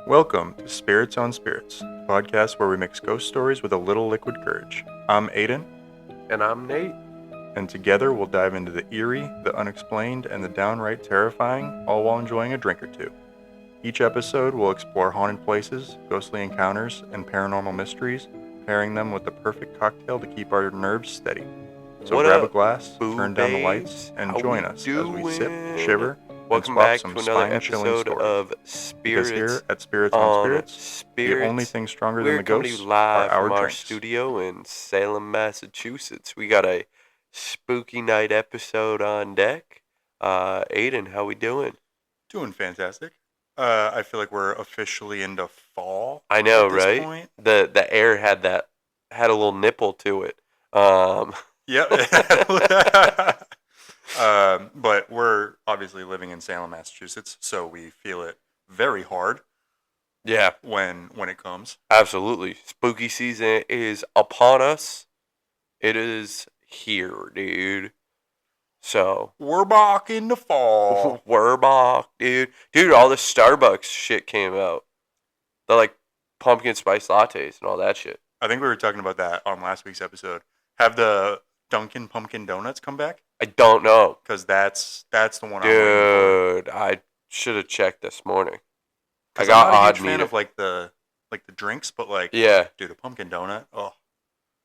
Welcome to Spirits on Spirits, the podcast where we mix ghost stories with a little liquid courage. I'm Aiden. And I'm Nate. And together we'll dive into the eerie, the unexplained, and the downright terrifying, all while enjoying a drink or two. Each episode will explore haunted places, ghostly encounters, and paranormal mysteries, pairing them with the perfect cocktail to keep our nerves steady. So grab a glass, turn down the lights, and join us as we sip, shiver, Welcome and swap back some to another spine-chilling episode stories. of Because Spirits here at Spirits on Spirits, the only thing stronger than the we're coming to ghosts you are live our from our drinks. studio in Salem, Massachusetts. We got a spooky night episode on deck. Aiden, how we doing? Doing fantastic. I feel like we're officially into fall. I know, at this right? point. The air had a little nipple to it. Yep. But we're obviously living in Salem, Massachusetts, so we feel it very hard. Yeah, when it comes. absolutely. Spooky season is upon us. It is here, dude. So We're back in the fall. we're back, dude. Dude, all the Starbucks shit came out. The like pumpkin spice lattes and all that shit. I think we were talking about that on last week's episode. Have the Dunkin' Pumpkin Donuts come back? I don't know. Because that's the one I'm waiting for. Dude, I should have checked this morning. I 'Cause got I'm not a odd huge fan meter. of like the drinks, but like Yeah. dude, a pumpkin donut.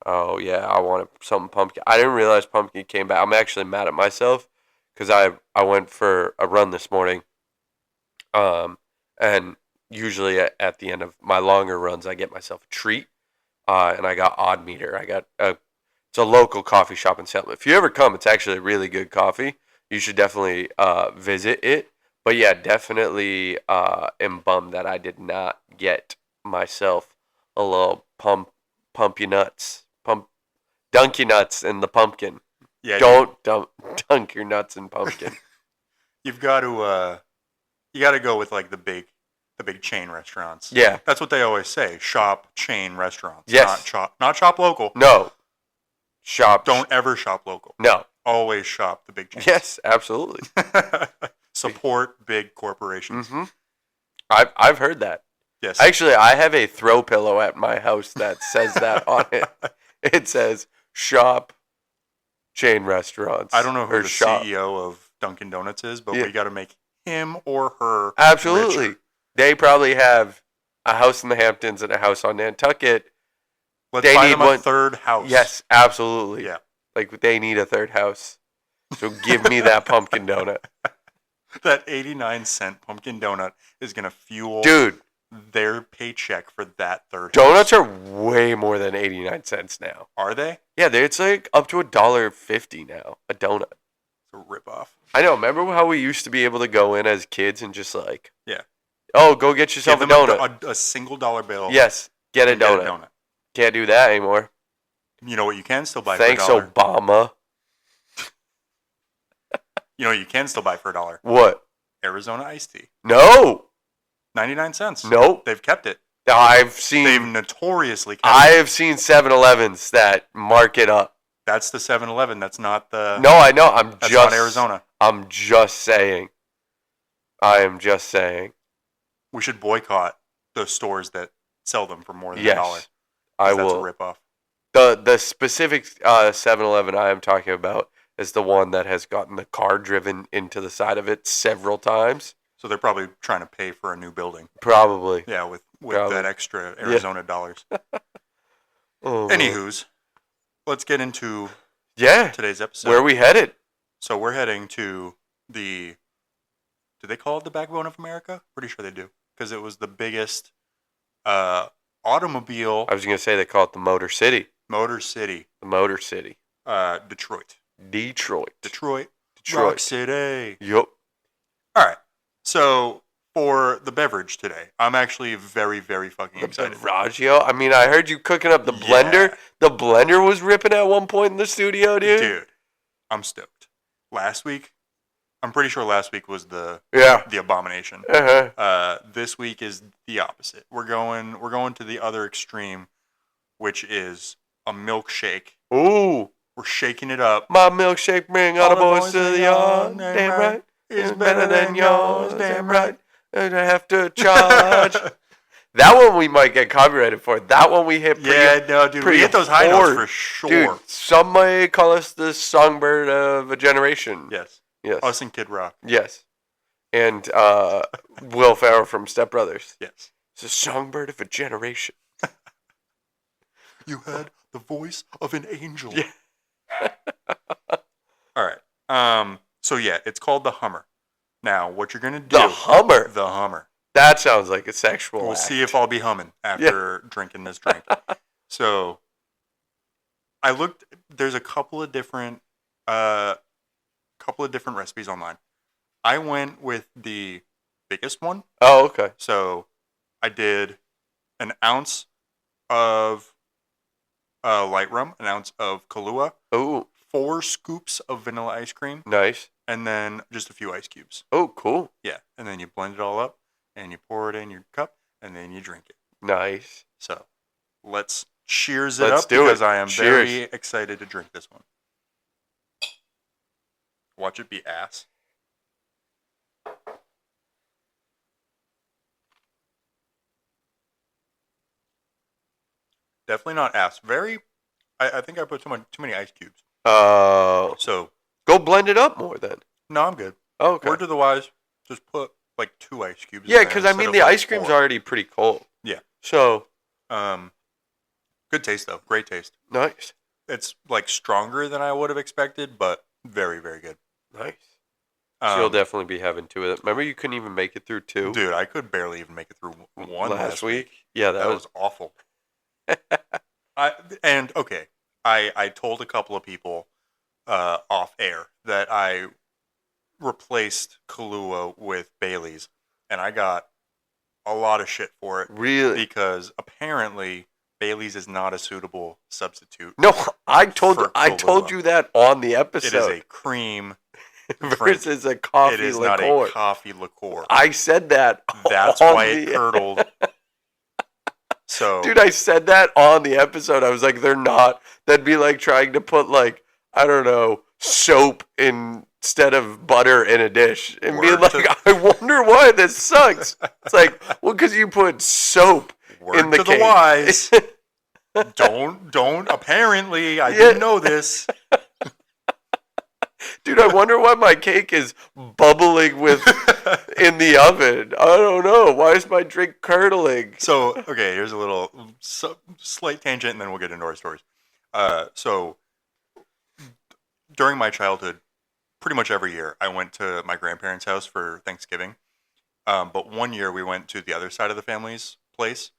Oh yeah, I wanted something pumpkin. I didn't realize pumpkin came back. I'm actually mad at myself because I went for a run this morning. And usually at the end of my longer runs, I get myself a treat. And I got odd meter. It's a local coffee shop in Salem. If you ever come, it's actually really good coffee. You should definitely visit it. But yeah, definitely am bummed that I did not get myself a little dunk your nuts in the pumpkin. Yeah. Don't dunk your nuts in pumpkin. You've got to go with like the big chain restaurants. Yeah. That's what they always say. Shop chain restaurants. Yes. Not shop local. No. Shop. Don't ever shop local. No. Always shop the big chains. Yes, absolutely. Support big corporations. Mm-hmm. I've heard that. Yes. Actually, I have a throw pillow at my house that says that on it. It says shop chain restaurants. I don't know who the shop. CEO of Dunkin' Donuts is, but Yeah. we got to make him or her Absolutely. richer. They probably have a house in the Hamptons and a house on Nantucket. Let's They buy need them a one- third house. Yes, absolutely. Yeah. Like they need a third house. So give me that pumpkin donut. That 89-cent pumpkin donut is going to fuel Dude, their paycheck for that third donuts house. are way more than 89 cents now. Are they? Yeah, it's like up to $1.50 now, a donut. It's a ripoff. I know. Remember how we used to be able to go in as kids and just like, Yeah. oh, go get yourself Give a them donut. a single dollar bill. Yes, get a and get donut. Can't do that anymore. You know what you can still buy Thanks, for $1? Obama. You know what you can still buy for $1? What? Arizona iced tea. No. 99 cents. Nope. They've kept it. I've They've seen notoriously kept I it. have seen 7-Elevens that mark it up. That's the 7-Eleven. That's not the... No, I know. That's not Arizona. I'm just saying. I am just saying. We should boycott the stores that sell them for more than $1. Yes. I That's will. a ripoff. The specific 7-Eleven I am talking about is the one that has gotten the car driven into the side of it several times. So they're probably trying to pay for a new building. Probably. Yeah, with Probably. that extra Arizona dollars. Oh, man. Anywho's, let's get into Yeah. today's episode. Where are we headed? So we're heading to do they call it the backbone of America? Pretty sure they do. Because it was the biggest automobile I was going to say they call it the Motor City. motor city. The Motor City. Detroit. Detroit. Rock City. Yup. All right. So for the beverage today, I'm actually very, very fucking The excited. Beveraggio. I mean, I heard you cooking up the blender. Yeah. The blender was ripping at one point in the studio, dude. Dude, I'm stoked. I'm pretty sure last week was the abomination. Uh-huh. This week is the opposite. We're going to the other extreme, which is a milkshake. Ooh. We're shaking it up. My milkshake bring all the boys to the yard. Damn right. It's better than yours. Damn right. And I have to charge That one we might get copyrighted for. That one we hit pretty Yeah, no, dude, we pretty hit those high notes hard. for sure. Dude, some might call us the songbird of a generation. Yes. Yes. Us and Kid Rock. Yes. And Will Ferrell from Step Brothers. Yes. It's a songbird of a generation. You had the voice of an angel. Yeah. All right. So yeah, it's called the Hummer. Now, what you're gonna do? The Hummer. The Hummer. That sounds like a sexual We'll act. see if I'll be humming after drinking this drink. So, I looked. There's a couple of different recipes online. I went with the biggest one. Oh, okay. So, I did an ounce of light rum, an ounce of Kahlua, Oh, 4 scoops of vanilla ice cream, nice. and then just a few ice cubes. Oh, cool. Yeah, and then you blend it all up, and you pour it in your cup, and then you drink it. Nice. So, let's cheers it Let's up do it. because I am Cheers. very excited to drink this one. Watch it be ass. Definitely not ass. I think I put too many ice cubes. So, Go blend it up more then. no, I'm good. Okay. Word to the wise, just put like 2 ice cubes. Yeah, in there because I instead mean of, the like, ice cream's 4. already pretty cold. Yeah. So Good taste though. Great taste. nice. It's like stronger than I would have expected, but very, very good. Nice. So you'll Um, definitely be having 2 of it. Remember you couldn't even make it through 2 dude, I could barely even make it through one last week? Yeah, That was awful. I told a couple of people off air that I replaced Kahlua with Bailey's, and I got a lot of shit for it really. because apparently Bailey's is not a suitable substitute. No, I told Kahlua. you that on the It is episode. a cream Versus a coffee It is liqueur. not a coffee liqueur. I said that. That's on why it the- curdled. So, Dude, I said that on the episode. I was like, they're not. That'd be like trying to put, like, I don't know, soap instead of butter in a dish. And be Word like, to- I wonder why this sucks. It's like, well, because you put soap word in the to cake. the wise. Don't. Apparently, I Yeah. didn't know this. Dude, I wonder why my cake is bubbling with in the oven. I don't know. Why is my drink curdling? So, okay, here's a little slight tangent, and then we'll get into our stories. So, during my childhood, pretty much every year, I went to my grandparents' house for Thanksgiving. But one year, we went to the other side of the family's place,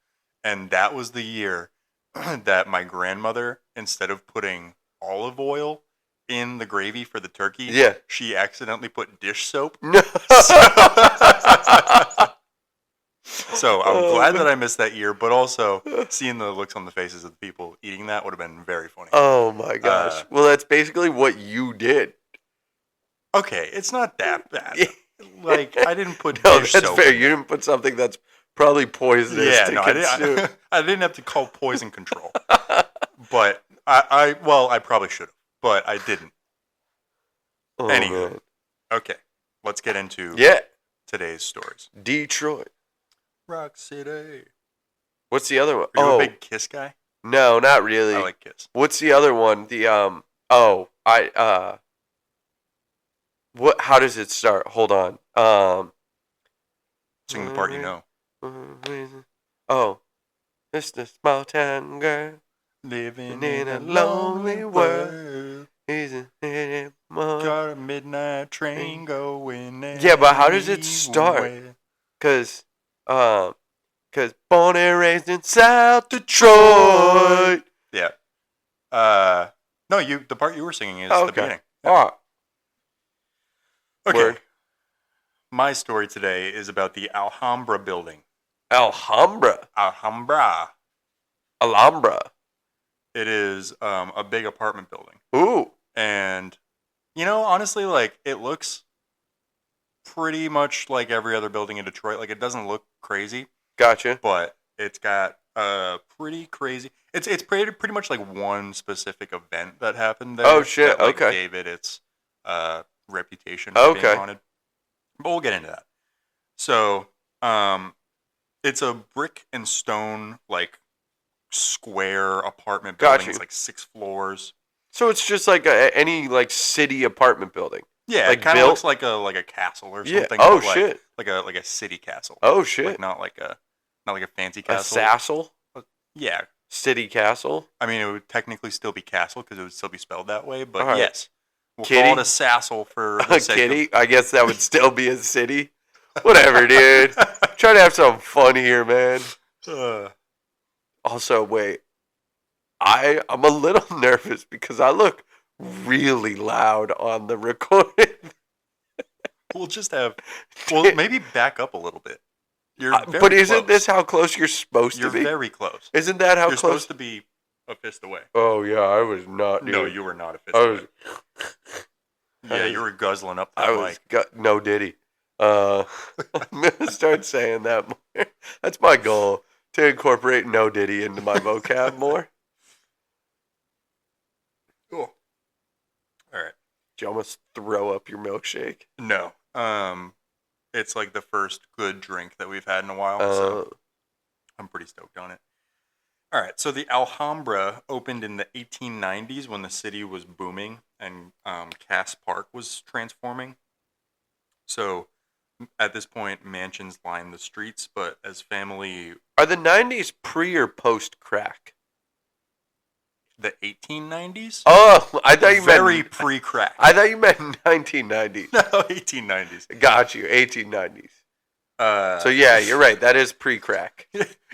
and that was the year that my grandmother, instead of putting olive oil in the gravy for the turkey, Yeah. she accidentally put dish soap. No. So I'm glad that I missed that year, but also seeing the looks on the faces of the people eating that would have been very funny. Oh my gosh. Well, that's basically what you did. Okay, it's not that bad. Like, I didn't put No, dish that's soap. fair. You didn't put something that's probably poisonous Yeah, to no, consume. I didn't have to call poison control. But I probably should have, but I didn't. Oh, Anywho. man. Okay, let's get into Yeah. today's stories. Detroit. Rock City. What's the other one? Are you Oh, a big Kiss guy? no, not really. I like Kiss. What's the other one? What? How does it start? Hold on. Sing the part you know. Oh, it's the small town girl. Living In a lonely world. Got a midnight train going. Yeah, but how does it start? anywhere. Cause born and raised in South Detroit. Yeah. No, the part you were singing is Okay. the beginning. Oh, Okay. Word. My story today is about the Alhambra building. Alhambra. Alhambra. It is a big apartment building. Ooh. And, honestly, like, it looks pretty much like every other building in Detroit. Like, it doesn't look crazy, Gotcha. but it's got pretty crazy. It's pretty much like one specific event that happened there. Oh, shit, That, like, okay. gave it its reputation for being Okay. haunted. But we'll get into that. So, It's a brick and stone, like, square apartment Got building. you. It's like 6 floors. So it's just like any like city apartment building. Yeah, Like it kind of built? looks like a castle or Yeah. something. Oh but shit. like a city castle. Oh Like shit. not like a fancy A castle. sassle? Yeah, City castle? I mean it would technically still be castle because it would still be spelled that way. But All right. yes, we'll Kitty? call it a sassle for the A sake kitty? I guess that would still be a city. Whatever, dude. Trying to have some fun here, man. of. Also, wait. I'm a little nervous because I look really loud on the recording. We'll just have. Well, maybe back up a little bit. You're very But isn't close. this how close you're supposed You're to be? very close. Isn't that how You're close? supposed to be a fist away. Oh yeah, I was not. Dude. No, you were not a fist I away. was. Yeah, you were guzzling up that I was mic. no diddy. I'm gonna start saying that more. That's my goal, to incorporate no diddy into my vocab more. Cool. All right. Did you almost throw up your milkshake? No. It's like the first good drink that we've had in a while, so I'm pretty stoked on it. All right. So the Alhambra opened in the 1890s when the city was booming and Cass Park was transforming. So at this point, mansions line the streets, but as family, Are the 90s pre or post crack? the 1890s, Oh, I thought you very meant pre-crack. I thought you meant 1990s. No, 1890s. Got you, 1890s. So So yeah, you're right. That is pre-crack.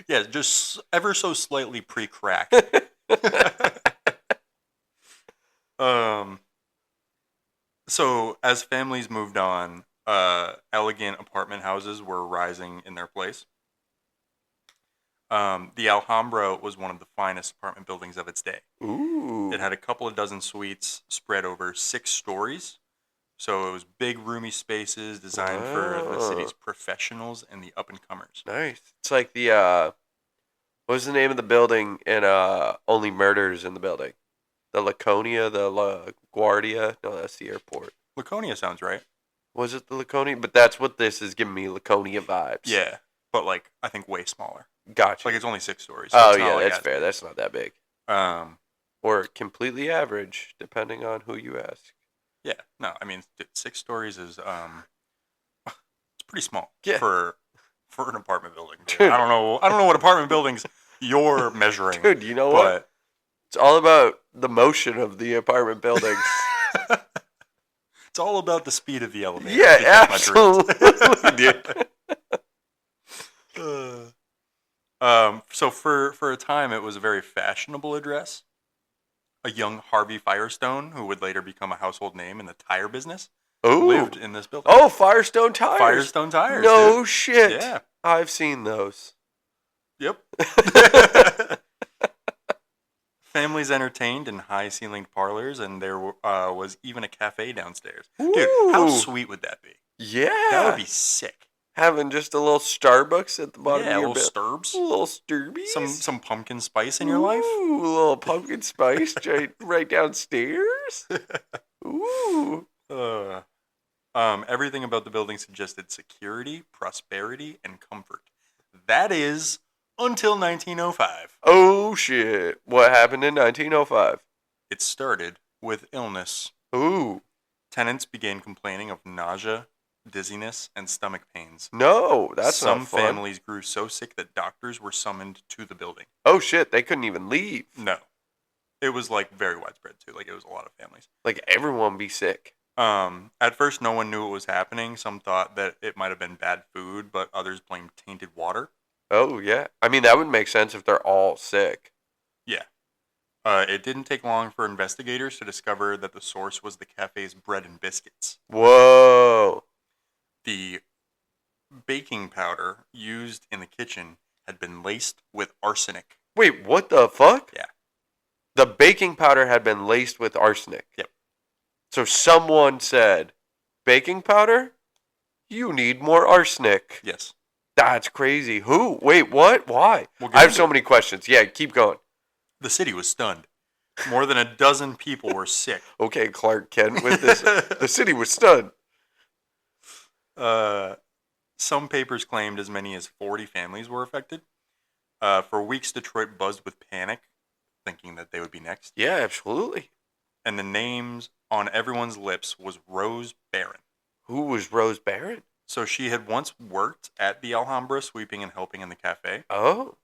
yeah, just ever so slightly pre-crack. So as families moved on, elegant apartment houses were rising in their place. The Alhambra was one of the finest apartment buildings of its day. Ooh. It had a couple of dozen suites spread over 6 stories. So it was big, roomy spaces designed for the city's professionals and the up-and-comers. Nice. It's like the what was the name of the building in Only Murders in the Building? The Laconia, the LaGuardia? No, that's the airport. Laconia sounds right. Was it the Laconia? But that's what this is giving me, Laconia vibes. Yeah, but like I think way smaller. Gotcha. Like it's only 6 stories. So Oh it's not yeah, like that's that fair. big. That's not that big. Or completely average, depending on who you ask. Yeah, no, I mean 6 stories is it's pretty small Yeah. for an apartment building. Dude. I don't know what apartment buildings you're measuring. Dude, you know what? It's all about the motion of the apartment buildings. But it's all about the speed of the elevator. Yeah, to get my drift. dude. So for a time, it was a very fashionable address. A young Harvey Firestone, who would later become a household name in the tire business, Ooh. lived in this building. Oh, Firestone tires. Firestone tires. No dude. shit. Yeah. I've seen those. Yep. Families entertained in high-ceilinged parlors, and there was even a cafe downstairs. Dude, how Ooh. sweet would that be? Yeah. That would be sick. Having just a little Starbucks at the bottom Yeah, of your little bed. sturbs. A little Sturbies. Some pumpkin spice in your life. Ooh, a little pumpkin spice right downstairs. Ooh. Everything about the building suggested security, prosperity, and comfort. That is until 1905. Oh shit. What happened in 1905? It started with illness. Ooh. Tenants began complaining of nausea, dizziness, and stomach pains. No, that's Some not fun. families grew so sick that doctors were summoned to the building. Oh shit, they couldn't even leave. No. It was like very widespread too. Like it was a lot of families. Like everyone be sick. At first no one knew what was happening. Some thought that it might have been bad food, but others blamed tainted water. Oh yeah. I mean that would make sense if they're all sick. Yeah. It didn't take long for investigators to discover that the source was the cafe's bread and biscuits. Whoa. The baking powder used in the kitchen had been laced with arsenic. Wait, what the fuck? Yeah. The baking powder had been laced with arsenic. Yep. So someone said, baking powder? You need more arsenic. Yes. That's crazy. Who? Wait, what? Why? We'll get I have into so it. many questions. Yeah, keep going. The city was stunned. More than a dozen people were sick. Okay, Clark Kent with this. The city was stunned. Some papers claimed as many as 40 families were affected. For weeks, Detroit buzzed with panic, thinking that they would be next. Yeah, absolutely. And the names on everyone's lips was Rose Barron. Who was Rose Barron? So she had once worked at the Alhambra, sweeping and helping in the cafe. Oh,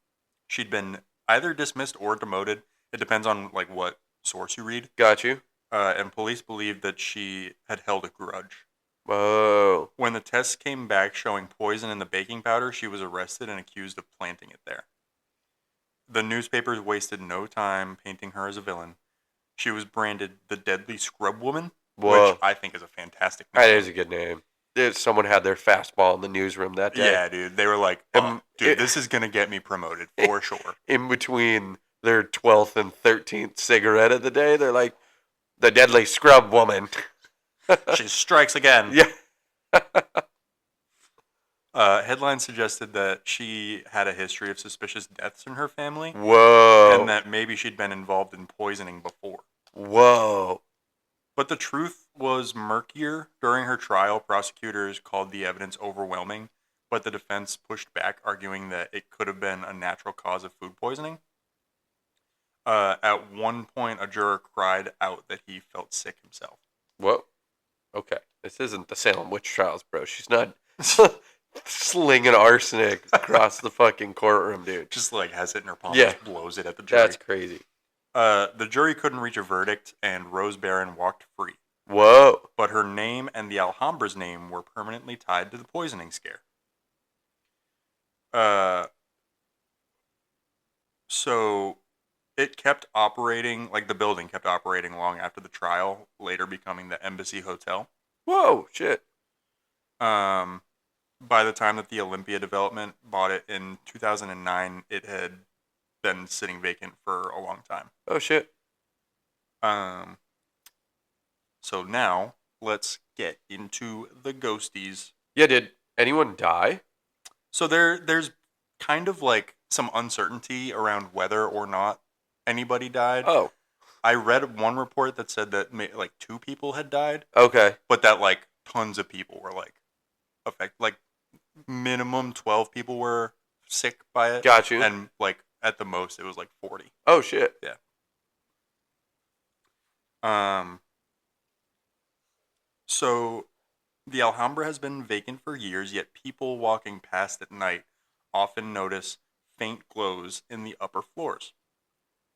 She'd been either dismissed or demoted. It depends on like what source you read. got you. And police believed that she had held a grudge. Whoa. When the tests came back showing poison in the baking powder, she was arrested and accused of planting it there. The newspapers wasted no time painting her as a villain. She was branded the Deadly Scrub Woman, Whoa. which I think is a fantastic name. That is a good name. Someone had their fastball in the newsroom that day. Yeah, dude. They were like, this is going to get me promoted for sure. In between their 12th and 13th cigarette of the day, they're like, the Deadly Scrub Woman. She strikes again. Yeah. Headlines suggested that she had a history of suspicious deaths in her family. Whoa. And that maybe she'd been involved in poisoning before. Whoa. But the truth was murkier. During her trial, prosecutors called the evidence overwhelming, but the defense pushed back, arguing that it could have been a natural cause of food poisoning. At one point, a juror cried out that he felt sick himself. Whoa. Okay. This isn't the Salem witch trials, bro. She's not slinging arsenic across the fucking courtroom, dude. Just like has it in her palm, Yeah. just blows it at the jury. That's crazy. The jury couldn't reach a verdict, and Rose Barron walked free. Whoa. But her name and the Alhambra's name were permanently tied to the poisoning scare. So it kept operating, like the building kept operating long after the trial, later becoming the Embassy Hotel. Whoa, shit. By the time that the Olympia development bought it in 2009, it had been sitting vacant for a long time. Oh, shit. So now, let's get into the ghosties. Yeah, did anyone die? So there's kind of like some uncertainty around whether or not anybody died. Oh. I read one report that said that like 2 people had died. Okay. But that like tons of people were like affected. Like minimum 12 people were sick by it. Got you. And like at the most it was like 40. Oh, shit. Yeah. So the Alhambra has been vacant for years, yet people walking past at night often notice faint glows in the upper floors.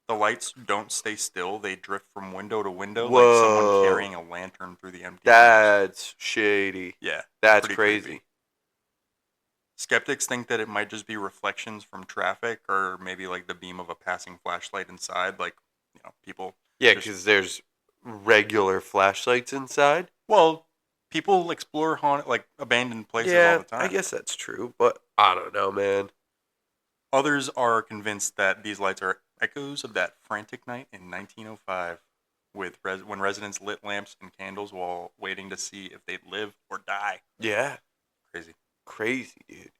The lights don't stay still. They drift from window to window like someone carrying a lantern through the empty rooms. That's shady. Yeah. That's crazy. Creepy. Skeptics think that it might just be reflections from traffic or maybe like the beam of a passing flashlight inside. Like, people... Yeah, because there's regular flashlights inside. Well, people explore abandoned places all the time. I guess that's true, but I don't know, man. Others are convinced that these lights are echoes of that frantic night in 1905 when residents lit lamps and candles while waiting to see if they'd live or die. Yeah. Crazy, dude.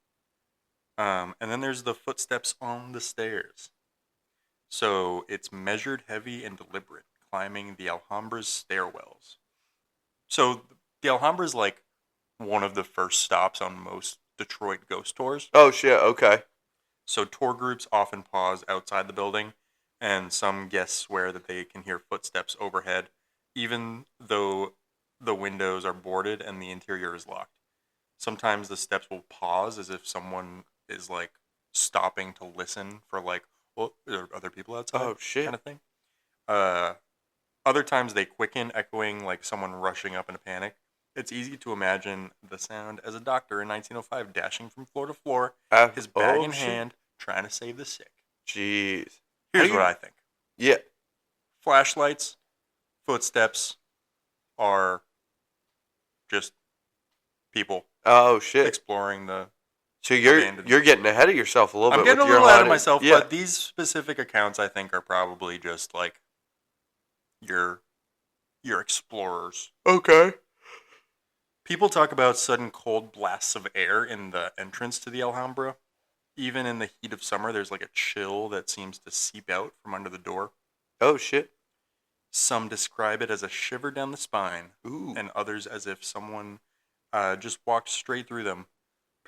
And then there's the footsteps on the stairs. So it's measured, heavy, and deliberate, climbing the Alhambra's stairwells. So the Alhambra is like one of the first stops on most Detroit ghost tours. Oh, shit. Okay. So tour groups often pause outside the building, and some guests swear that they can hear footsteps overhead, even though the windows are boarded and the interior is locked. Sometimes the steps will pause as if someone is like stopping to listen for like, well, are there other people outside? Oh, shit. Kind of thing. Other times they quicken, echoing like someone rushing up in a panic. It's easy to imagine the sound as a doctor in 1905 dashing from floor to floor, his bag in hand, trying to save the sick. Jeez. Here's what I think. Yeah. Flashlights, footsteps are just people. Oh, shit. Exploring the... So you're getting ahead of yourself a little bit. I'm getting a little ahead of myself, but these specific accounts I think are probably just like your explorers. Okay. People talk about sudden cold blasts of air in the entrance to the Alhambra. Even in the heat of summer, there's like a chill that seems to seep out from under the door. Oh, shit. Some describe it as a shiver down the spine. Ooh. And others as if someone just walked straight through them.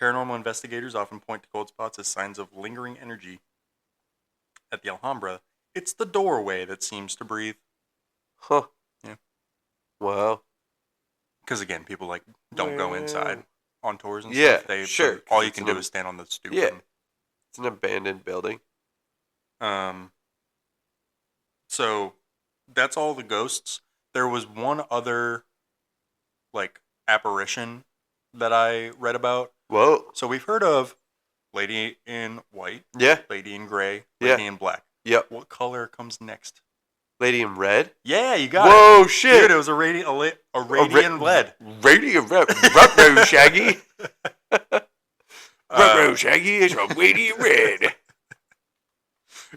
Paranormal investigators often point to cold spots as signs of lingering energy. At the Alhambra, it's the doorway that seems to breathe. Huh. Yeah. Wow. Because again, people don't go inside on tours and Yeah, stuff. They sure. all you can do is stand on the stoop. Yeah. It's an abandoned building. So that's all the ghosts. There was one other apparition that I read about. Whoa. So we've heard of Lady in White, Yeah. Lady in Gray, Lady in Black. Yep. What color comes next? Lady in Red? Yeah, you got it. Whoa, shit. Dude, it was a radiant red. Radiant red. Ruh-roh, Shaggy. Ruh-roh, Shaggy is a radiant red.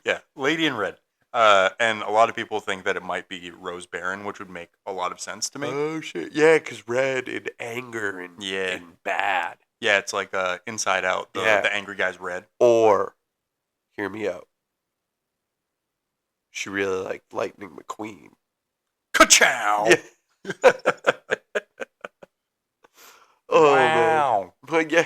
Yeah, Lady in Red. And a lot of people think that it might be Rose Baron, which would make a lot of sense to me. Oh, shit. Yeah, because red and anger and bad. Yeah, it's like Inside Out. The angry guy's red. Or, hear me out. She really liked Lightning McQueen. Ka-chow! Yeah. Oh, wow. Man. But yeah.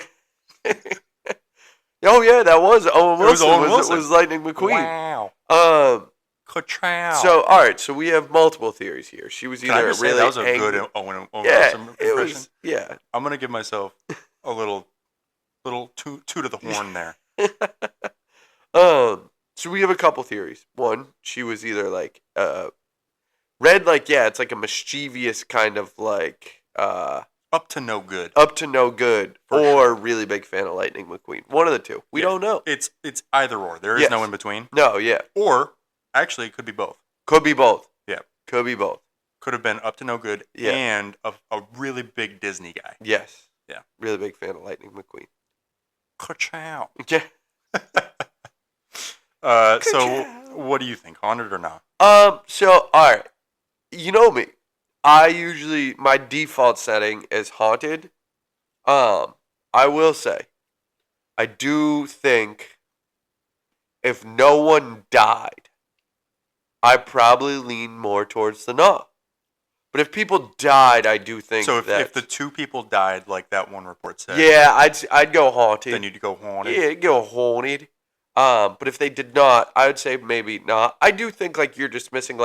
Oh, yeah, that was Owen Wilson. It was Lightning McQueen. Wow. Ka-chow. So, all right, so we have multiple theories here. She was either really that was a angry. good Owen Wilson impression. It was, yeah. I'm going to give myself a little toot to the horn there. So we have a couple theories. One, she was either red, it's like a mischievous kind of up to no good. Or really big fan of Lightning McQueen. One of the two. We don't know. It's either or. There is no in between. No, yeah. Or actually, it could be both. Could be both. Yeah. Could be both. Could have been up to no good and a really big Disney guy. Yes. Yeah. Really big fan of Lightning McQueen. Ka-chow. Yeah. So what do you think? Haunted or not? So, all right. You know me. My default setting is haunted. I will say, I do think if no one died, I probably lean more towards the no. But if people died, I do think so. If the two people died, like that one report said, yeah, I'd go haunted. Then you'd go haunted. Yeah, I'd go haunted. But if they did not, I would say maybe not. I do think you're dismissing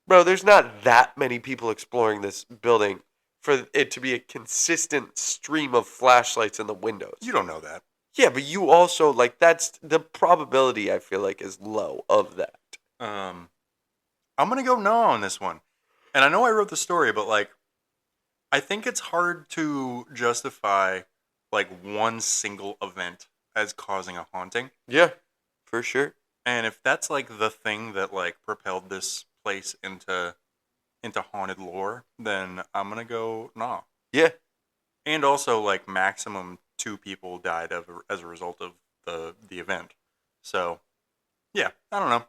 bro, there's not that many people exploring this building for it to be a consistent stream of flashlights in the windows. You don't know that. Yeah, but you also that's the probability I feel is low of that. I'm gonna go no on this one. And I know I wrote the story, but I think it's hard to justify one single event as causing a haunting. Yeah, for sure. And if that's the thing that propelled this place into haunted lore, then I'm gonna go nah. Yeah. And also maximum 2 people died as a result of the event. So yeah, I don't know.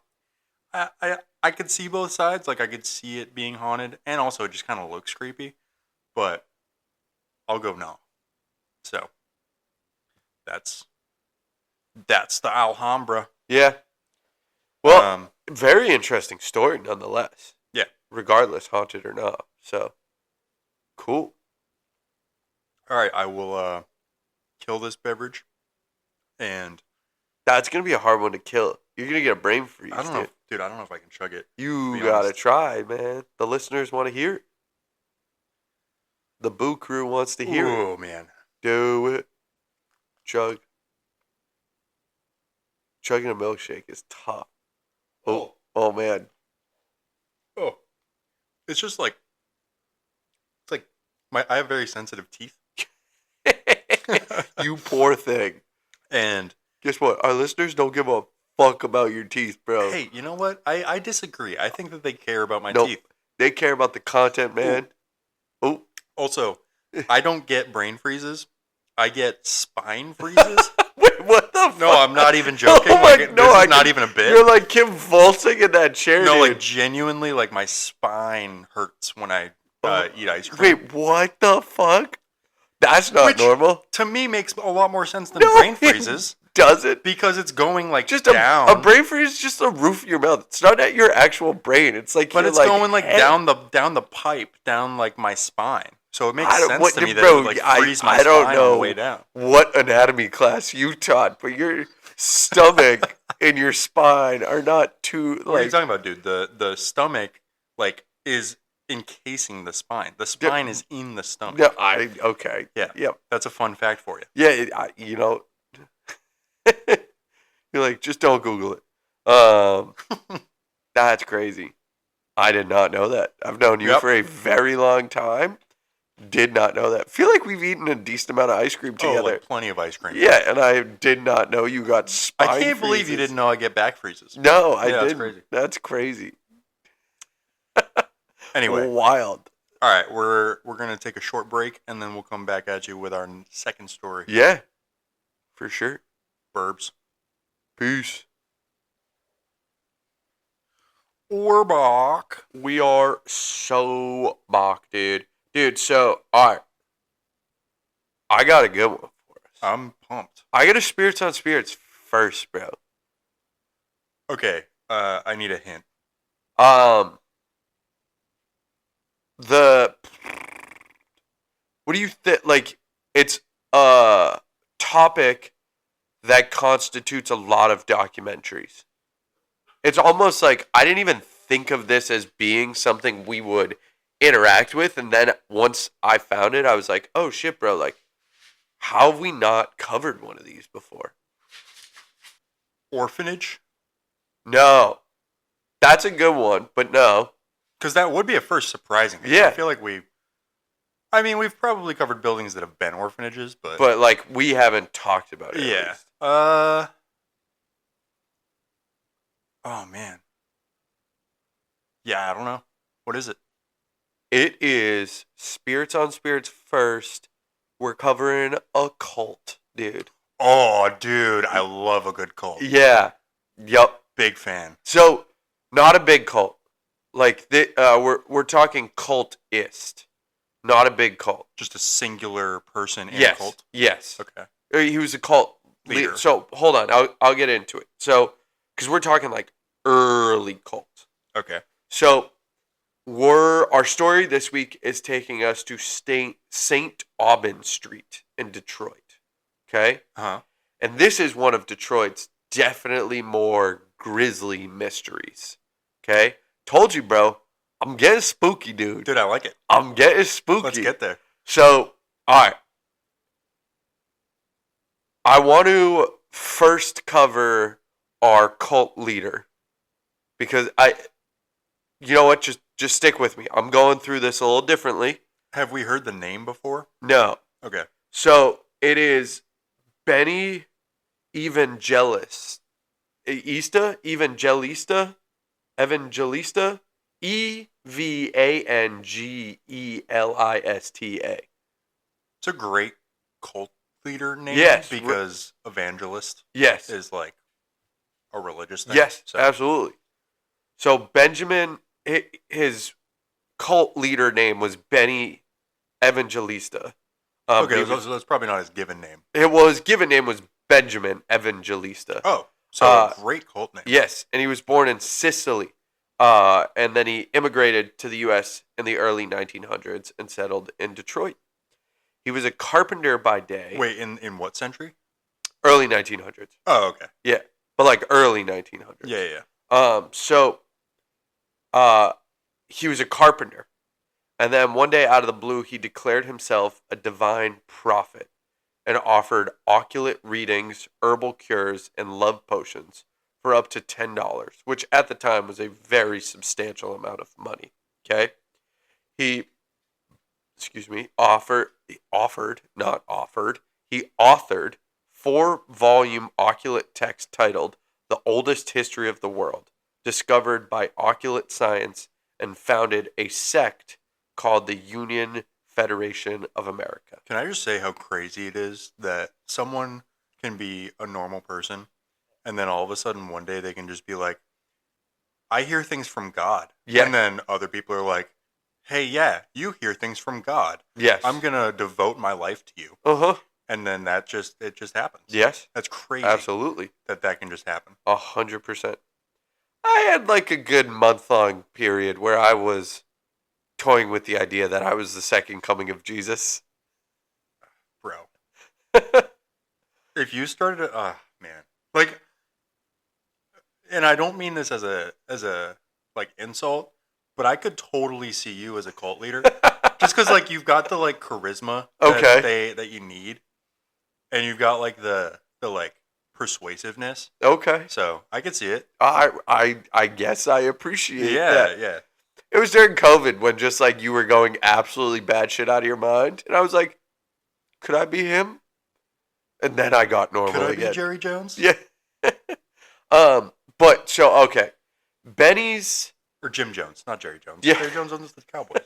I could see both sides. I could see it being haunted, and also it just kind of looks creepy. But I'll go no. So that's the Alhambra. Yeah. Well, very interesting story nonetheless. Yeah. Regardless, haunted or not. So, cool. All right, I will kill this beverage, and that's gonna be a hard one to kill. You're gonna get a brain freeze. I don't know, dude. I don't know if I can chug it. You gotta try, man. The listeners want to hear it. The Boo Crew wants to hear it. Oh man, do it. Chug. Chugging a milkshake is tough. Oh man. Oh, it's just I have very sensitive teeth. You poor thing. And guess what? Our listeners don't give a fuck about your teeth, bro. Hey, you know what? I disagree. I think that they care about my teeth. They care about the content, man. Oh. Also, I don't get brain freezes. I get spine freezes. Wait, what the fuck? No, I'm not even joking. This is not even a bit. You're convulsing in that chair, No, dude. Genuinely, my spine hurts when I eat ice cream. Wait, what the fuck? That's not normal. To me, makes a lot more sense than brain freezes. Does it? Because it's going just down. A brain freeze is just the roof of your mouth. It's not at your actual brain. It's but it's going down the pipe, down my spine. So it makes sense to me that bro, it would like freeze my I don't spine know on the way down. what anatomy class you taught, but your stomach and your spine are not too What are you talking about, dude? The stomach like is encasing the spine. The spine is in the stomach. No, okay. Yeah. Yep. That's a fun fact for you. Yeah, you're like, just don't Google it. That's crazy. I did not know that. I've known you for a very long time. Did not know that. Feel like we've eaten a decent amount of ice cream together. Oh, like plenty of ice cream. Yeah, and I did not know you got spine I can't believe freezes. you didn't know I get back freezes. No, I didn't. That's crazy. That's crazy. Anyway. Wild. All right, we're going to take a short break, and then we'll come back at you with our second story. Yeah, for sure. Burbs. Peace. We're back. We are so back, dude. Dude, so, all right. I got a good one for us. I'm pumped. I got a Spirits on Spirits first, bro. Okay, I need a hint. What do you think? Like, it's a topic that constitutes a lot of documentaries. It's almost like I didn't even think of this as being something we would interact with, and then once I found it, I was like, oh shit, bro, like, how have we not covered one of these before? Orphanage? No. That's a good one, but no. Because that would be a first surprising. Yeah. I feel like we've probably covered buildings that have been orphanages, but... But, like, we haven't talked about it. Yeah. Oh, man. Yeah, I don't know. What is it? It is Spirits on Spirits first. We're covering a cult, dude. Oh, dude, I love a good cult. Yeah. Yup. Big fan. So, not a big cult. Like, we're talking cultist. Not a big cult. Just a singular person in a cult? Yes. Okay. He was a cult leader. So, hold on. I'll get into it. So, because we're talking, like, early cult. Okay. So, our story this week is taking us to St. Aubin Street in Detroit. Okay? Uh-huh. And this is one of Detroit's definitely more grisly mysteries. Okay? Told you, bro. I'm getting spooky, dude. Dude, I like it. I'm getting spooky. Let's get there. So, all right. I want to first cover our cult leader. Because you know what? Just stick with me. I'm going through this a little differently. Have we heard the name before? No. Okay. So, it is Benny Evangelista, Evangelista, Evangelista. It's a great cult leader name. Yes. Because evangelist Yes. is like a religious thing. Yes, so. absolutely. So Benjamin, his cult leader name was Benny Evangelista. Okay, so that's probably not his given name. His given name was Benjamin Evangelista. Oh, so a great cult name. Yes, and he was born in Sicily. And then he immigrated to the U.S. in the early 1900s and settled in Detroit. He was a carpenter by day. Wait, in what century? Early 1900s. Oh, okay. Yeah, but like early 1900s. Yeah. So he was a carpenter. And then one day out of the blue, he declared himself a divine prophet and offered occult readings, herbal cures, and love potions for up to $10, which at the time was a very substantial amount of money. Okay? He authored 4-volume occult text titled The Oldest History of the World, discovered by occult science, and founded a sect called the Union Federation of America. Can I just say how crazy it is that someone can be a normal person and then all of a sudden one day they can just be like, I hear things from God. Yeah. And then other people are like, hey, yeah, you hear things from God. Yes. I'm going to devote my life to you. Uh-huh. And then it just happens. Yes. That's crazy. Absolutely. That can just happen. 100%. I had like a good month-long period where I was toying with the idea that I was the second coming of Jesus. Bro. If you started, man, like, and I don't mean this as a like insult, but I could totally see you as a cult leader, just because like you've got the like charisma that you need, and you've got like the like persuasiveness. Okay. So I could see it. I guess I appreciate that. Yeah. It was during COVID when just like you were going absolutely bad shit out of your mind, and I was like, could I be him? And then I got normal Could I again. be Jerry Jones? Yeah. But so okay, Benny's or Jim Jones, not Jerry Jones. Yeah. Jerry Jones owns the Cowboys.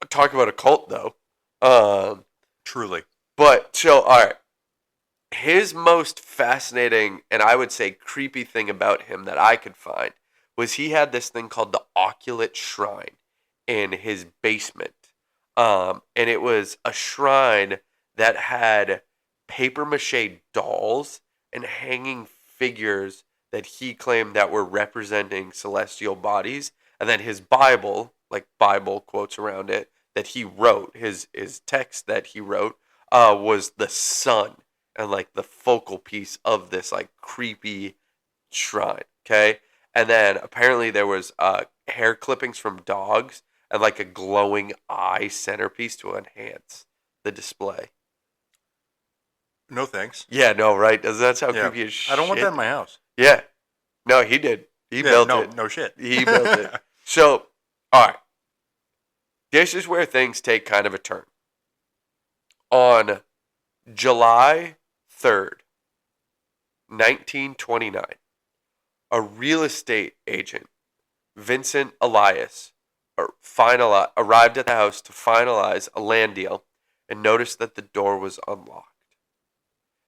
Talk about a cult though. Truly. But so all right, his most fascinating and I would say creepy thing about him that I could find was he had this thing called the Oculate Shrine in his basement. And it was a shrine that had paper mache dolls and hanging figures that he claimed that were representing celestial bodies. And then his Bible, like Bible quotes around it, that he wrote, his text that he wrote, was the sun and like the focal piece of this like creepy shrine. Okay. And then apparently there was hair clippings from dogs and like a glowing eye centerpiece to enhance the display. No thanks. Yeah, no, right? Does that sound creepy as shit? I don't want that in my house. Yeah. No, he did. He built it. No shit. He built it. So, all right. This is where things take kind of a turn. On July 3rd, 1929, a real estate agent, Vincent Elias, arrived at the house to finalize a land deal and noticed that the door was unlocked.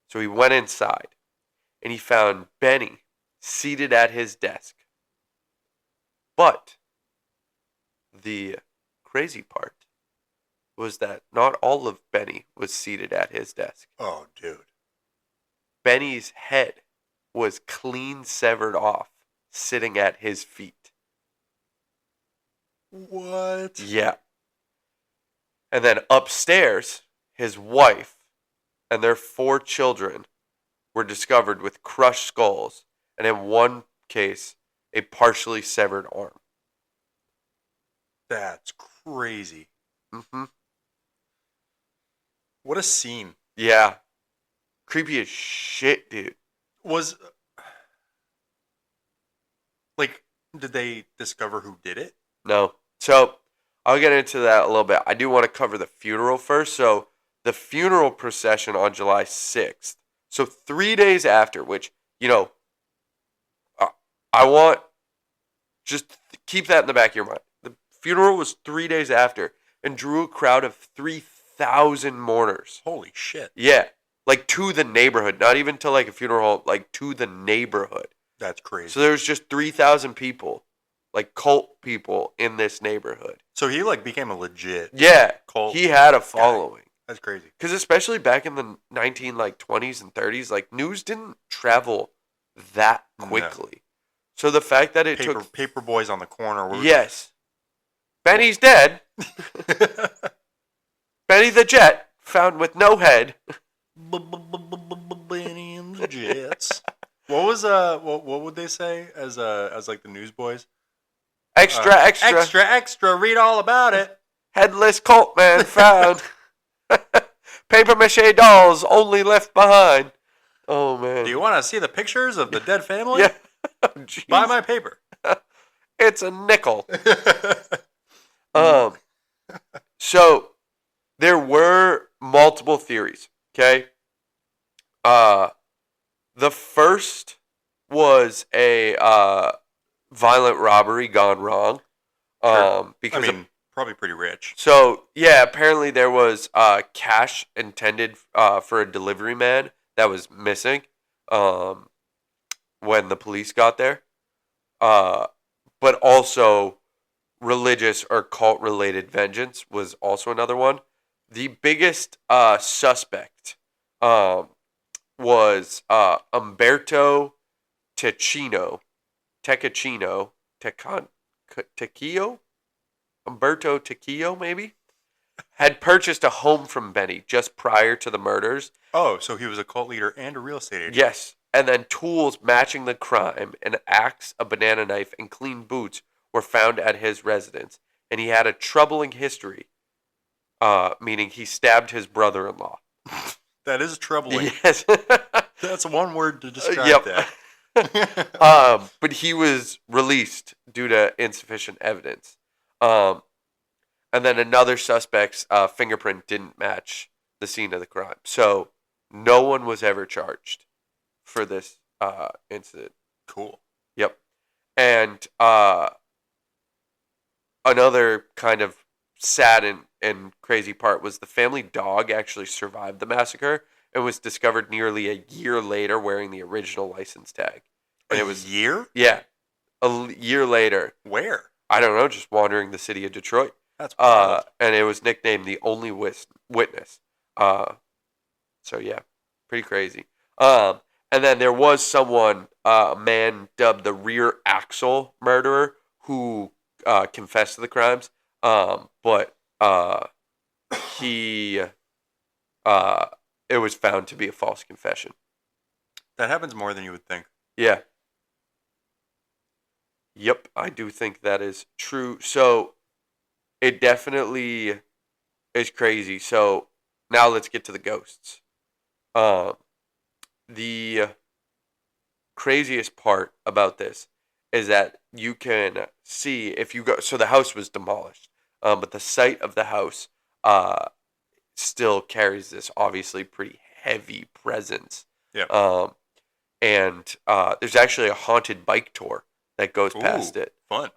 So he went inside and he found Benny seated at his desk. But the crazy part was that not all of Benny was seated at his desk. Oh, dude. Benny's head was clean severed off, sitting at his feet. What? Yeah. And then upstairs, his wife and their 4 children were discovered with crushed skulls, and in one case, a partially severed arm. That's crazy. Mm-hmm. What a scene. Yeah. Creepy as shit, dude. Like, did they discover who did it? No. So, I'll get into that a little bit. I do want to cover the funeral first. So, the funeral procession on July 6th. So, 3 days after, which, I want, just keep that in the back of your mind. The funeral was 3 days after and drew a crowd of 3,000 mourners. Holy shit. Yeah. Like to the neighborhood, not even to like a funeral home, like to the neighborhood. That's crazy. So there was just 3,000 people, like cult people in this neighborhood. So he like became a legit cult. He had a following. Guy. That's crazy. Because especially back in the 20s and 30s, like news didn't travel that quickly. No. So the fact that it took paper boys on the corner. Yes. Benny's dead. Benny the Jet found with no head. Benny and the Jets. What was what would they say as like the newsboys? Extra, read all about it. Headless cult man found. Paper mache dolls only left behind. Oh man. Do you want to see the pictures of the dead family? Yeah. Buy my paper. It's a nickel. So there were multiple theories, okay? The first was a violent robbery gone wrong. Sure. Because probably pretty rich. So, yeah, apparently there was cash intended for a delivery man that was missing when the police got there. But also religious or cult-related vengeance was also another one. The biggest suspect was Umberto Tecchino. Umberto Taquillo, maybe, had purchased a home from Benny just prior to the murders. Oh, so he was a cult leader and a real estate agent. Yes. And then tools matching the crime, an axe, a banana knife, and clean boots were found at his residence. And he had a troubling history, meaning he stabbed his brother-in-law. That is troubling. Yes. That's one word to describe that. But he was released due to insufficient evidence. And then another suspect's fingerprint didn't match the scene of the crime. So no one was ever charged for this incident. Cool. Yep. And another kind of sad and crazy part was the family dog actually survived the massacre and was discovered nearly a year later wearing the original license tag. And a it was year? Yeah. Year later. Where? I don't know, just wandering the city of Detroit. That's wild. And it was nicknamed the only witness. So yeah, pretty crazy. And then there was someone, a man dubbed the rear axle murderer, who confessed to the crimes. But he, it was found to be a false confession. That happens more than you would think. Yeah. Yep, I do think that is true. So it definitely is crazy. So now let's get to the ghosts. The craziest part about this is that you can see if you go. So the house was demolished, but the site of the house still carries this obviously pretty heavy presence. Yeah. And there's actually a haunted bike tour that goes past it. Fun.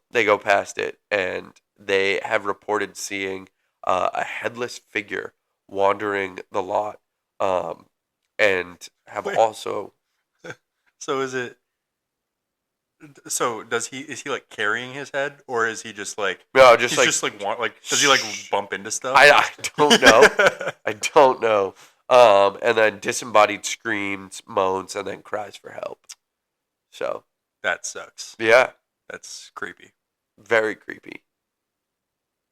They go past it, and they have reported seeing a headless figure wandering the lot, and have also. So is it? So is he like carrying his head, or is he just like? No, does he like bump into stuff? I don't know. I don't know. And then disembodied screams, moans, and then cries for help. So that sucks. Yeah, that's creepy. Very creepy.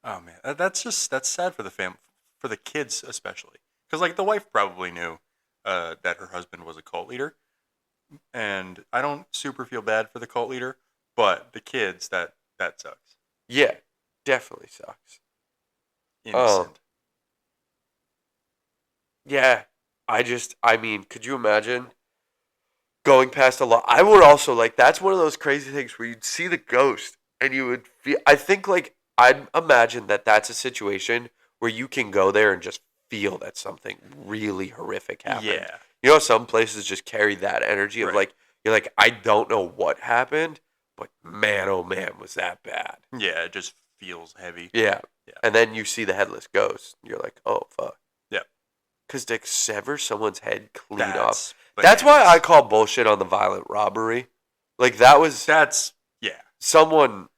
Oh man, that's sad for the family, for the kids especially, because like the wife probably knew that her husband was a cult leader, and I don't super feel bad for the cult leader, but the kids that sucks. Yeah, definitely sucks. Innocent. Yeah, I mean, could you imagine going past a lot? I would also, like, that's one of those crazy things where you'd see the ghost and you would feel, I think, like, I'd imagine that that's a situation where you can go there and just feel that something really horrific happened. Yeah. You know, some places just carry that energy of, Right. like, you're like, I don't know what happened, but man, oh man, was that bad. Yeah, it just feels heavy. Yeah. Yeah. And then you see the headless ghost. You're like, oh, fuck. Yeah. Because to sever someone's head clean off. Bananas. That's why I call bullshit on the violent robbery. Like, that's yeah. Someone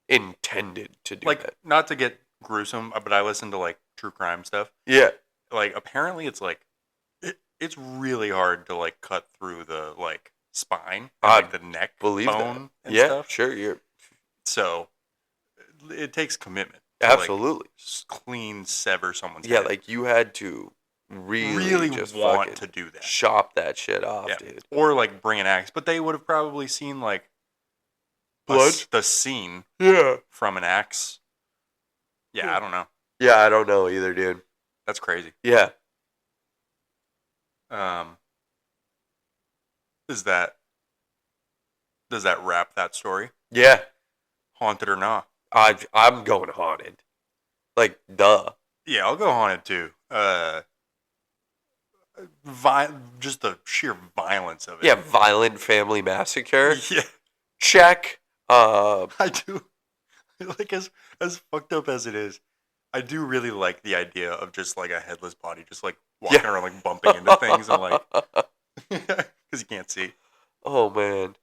intended to do Like, that. not to get gruesome, but I listen to like true crime stuff. Yeah. Like, apparently it's like it's really hard to like cut through the like spine and like the neck bone and stuff. Sure. So it takes commitment to, Absolutely. like, clean sever someone's Yeah, head. like you had to really just want to do that. Chop that shit off, Yeah. dude. Or like bring an axe, but they would have probably seen like Blood? the scene Yeah. from an axe. Yeah, I don't know. Yeah, I don't know either, dude. That's crazy. Yeah. Does that wrap that story? Yeah. Haunted or not? I'm going haunted. Like, duh. Yeah, I'll go haunted too. Just the sheer violence of it. Yeah, violent family massacre. Yeah, Check. I do. Like, as fucked up as it is, I do really like the idea of just like a headless body, just like walking around, like bumping into things, and like because you can't see. Oh man.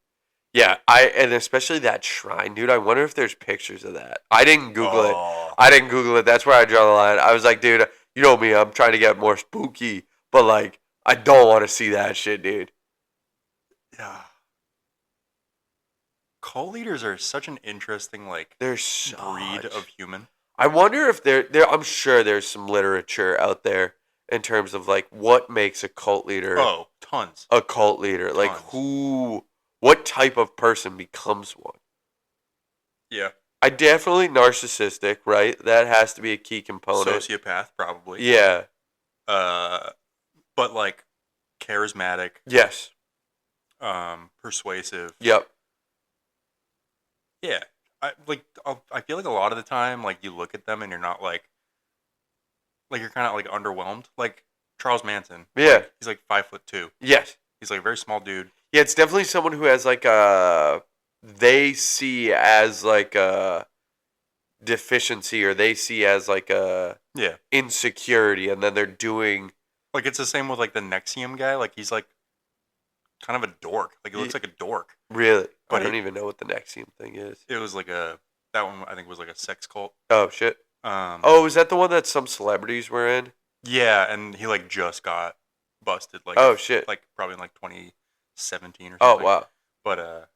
Yeah, and especially that shrine, dude. I wonder if there's pictures of that. I didn't Google it. That's where I draw the line. I was like, dude, you know me. I'm trying to get more spooky, but like, I don't want to see that shit, dude. Yeah. cult leaders are such an interesting They're breed of human. I wonder if there. I'm sure there's some literature out there in terms of like what makes a cult leader. Oh, tons. A cult leader, like what type of person becomes one? Yeah. I definitely narcissistic, right? That has to be a key component. Sociopath, probably. Yeah. But like charismatic. Yes. Persuasive. Yep. Yeah. I feel like a lot of the time, like you look at them and you're not like you're kind of like underwhelmed. Like Charles Manson. Yeah. Like, he's like 5'2". Yes. He's like a very small dude. Yeah, it's definitely someone who has like they see as like a deficiency, or they see as like a insecurity, and then they're doing like, it's the same with like the Nexium guy. Like he's like kind of a dork. Like he looks like a dork. Really? But I don't even know what the Nexium thing is. It was like that one I think was like a sex cult. Oh shit. Is that the one that some celebrities were in? Yeah, and he like just got busted. Like shit. Like probably in like 2017 or something. Oh wow. But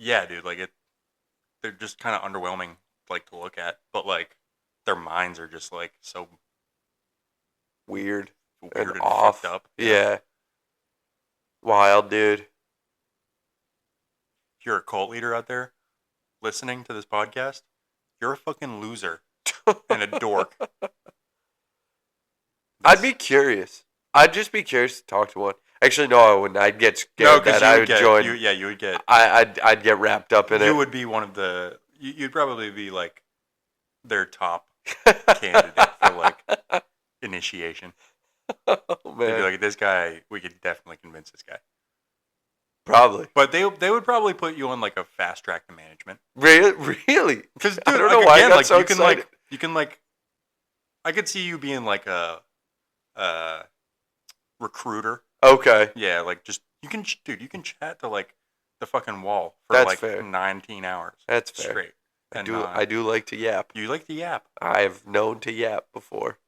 yeah, dude, like they're just kind of underwhelming, like to look at. But like their minds are just like so weird and off. fucked up. Yeah. Wild, dude. If you're a cult leader out there listening to this podcast, you're a fucking loser and a dork. I'd be curious. I'd just be curious to talk to one. Actually, no, I wouldn't. I'd get scared. No, because I would join. You would get. I'd get wrapped up in it. You would be one of the. You'd probably be like their top candidate for like initiation. Oh man! They'd be like, this guy. We could definitely convince this guy. Probably. But they would probably put you on like a fast track to management. Really? Because dude, I don't know why I got so excited. You can I could see you being like a recruiter. Okay. Yeah, like just you can chat to like the fucking wall for That's like fair. 19 hours. That's fair. Straight. I do like to yap. You like to yap. I've known to yap before.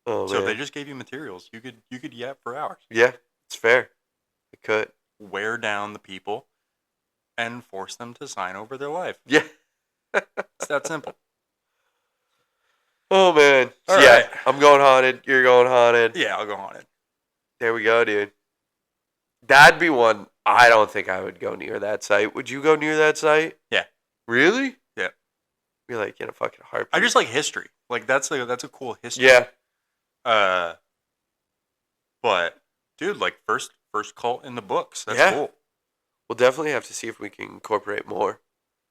Oh, so man. they just gave you materials. You could yap for hours. Yeah, it's fair. I could wear down the people and force them to sign over their life. Yeah. It's that simple. Oh man. All yeah, right. I'm going haunted. You're going haunted. Yeah, I'll go haunted. There we go, dude. That'd be one. I don't think I would go near that site. Would you go near that site? Yeah. Really? Yeah. Be like in a fucking heartbeat. I just like history. Like that's a cool history. Yeah. But dude, like first cult in the books. That's cool. We'll definitely have to see if we can incorporate more,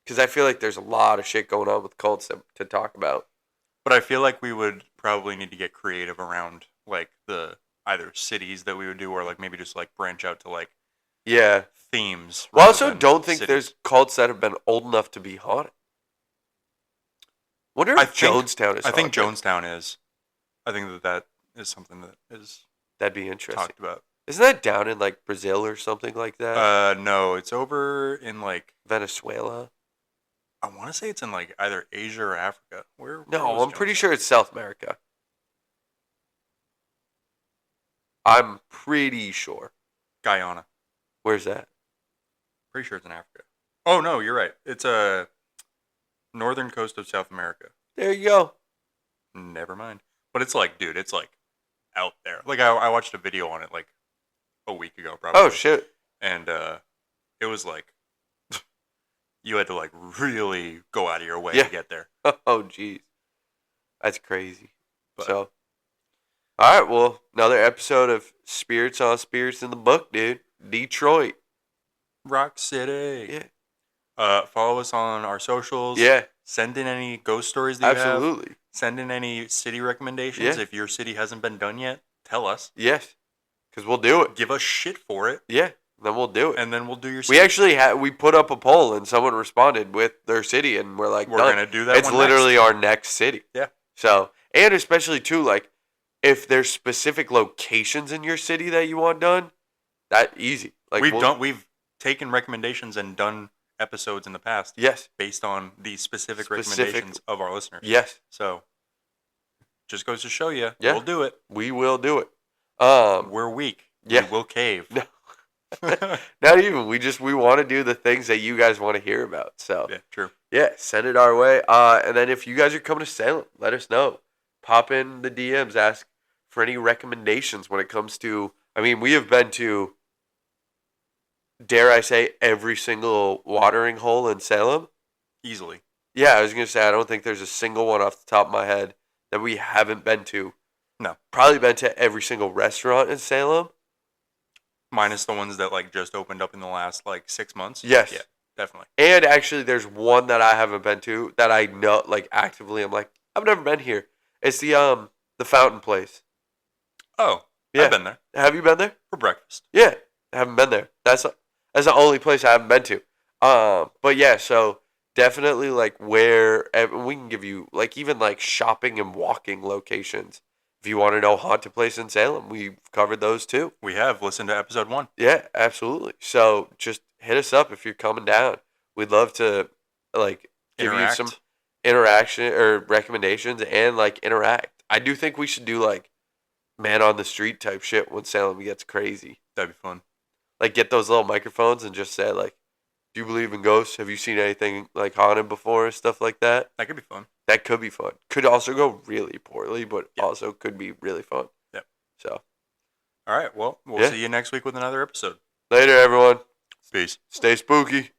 because I feel like there's a lot of shit going on with cults to talk about. But I feel like we would probably need to get creative around like the either cities that we would do, or like maybe just like branch out to like themes. Well, I also don't think there's cults that have been old enough to be haunted. Wonder if Jonestown is haunted. I think Jonestown is. I think that is something that is. That'd be interesting. Talked about. Isn't that down in like Brazil or something like that? No, it's over in like Venezuela. I want to say it's in like either Asia or Africa. No, I'm pretty sure it's South America. I'm pretty sure. Guyana. Where's that? Pretty sure it's in Africa. Oh no, you're right. It's a northern coast of South America. There you go. Never mind. But it's like, dude, it's like out there. Like I watched a video on it like a week ago, probably. Oh shit! And it was like you had to like really go out of your way to get there. Oh jeez, that's crazy. But, so, all right, well, another episode of Spirits on Spirits in the Book, dude. Detroit, Rock City. Yeah. Follow us on our socials. Yeah. Send in any ghost stories that you have. Absolutely. Send in any city recommendations. Yeah. If your city hasn't been done yet, tell us. Yes. Because we'll do it. Give us shit for it. Yeah. Then we'll do it. And then we'll do your city. We actually we put up a poll and someone responded with their city, and we're like, we're going to do that. It's literally our next city. Yeah. So, and especially too, like, if there's specific locations in your city that you want done, that easy. Like we've taken recommendations and done episodes in the past. Yes. Based on the specific recommendations of our listeners. Yes. So just goes to show you, yeah. We'll do it. We will do it. We're weak. Yeah. We will cave. No. Not even. We want to do the things that you guys want to hear about. So Yeah, true. yeah, send it our way. And then if you guys are coming to Salem, let us know. Pop in the DMs, ask for any recommendations when it comes to. I mean, we have been to, dare I say, every single watering hole in Salem. Easily. Yeah, I was gonna say I don't think there's a single one off the top of my head that we haven't been to. No. Probably been to every single restaurant in Salem. Minus the ones that like just opened up in the last like 6 months. Yes. Yeah, definitely. And actually, there's one that I haven't been to that I know, like actively, I'm like, I've never been here. It's the Fountain Place. Oh, Yeah. I've been there Have you been there? for breakfast. Yeah, I haven't been there. That's the only place I haven't been to. But yeah, so definitely like where we can give you like even like shopping and walking locations. If you want to know haunted place in Salem, we've covered those too. We have listened to episode 1. Yeah, absolutely. So just hit us up if you're coming down. We'd love to like give Interact. you some interaction or recommendations and like interact. I do think we should do like man on the street type shit when Salem gets crazy. That'd be fun. Like get those little microphones and just say like, do you believe in ghosts? Have you seen anything like haunted before? Stuff like that. That could be fun. That could be fun. Could also go really poorly, but Yeah. also could be really fun. Yep. So All right. Well, we'll Yeah. see you next week with another episode. later, everyone. Peace. Stay spooky.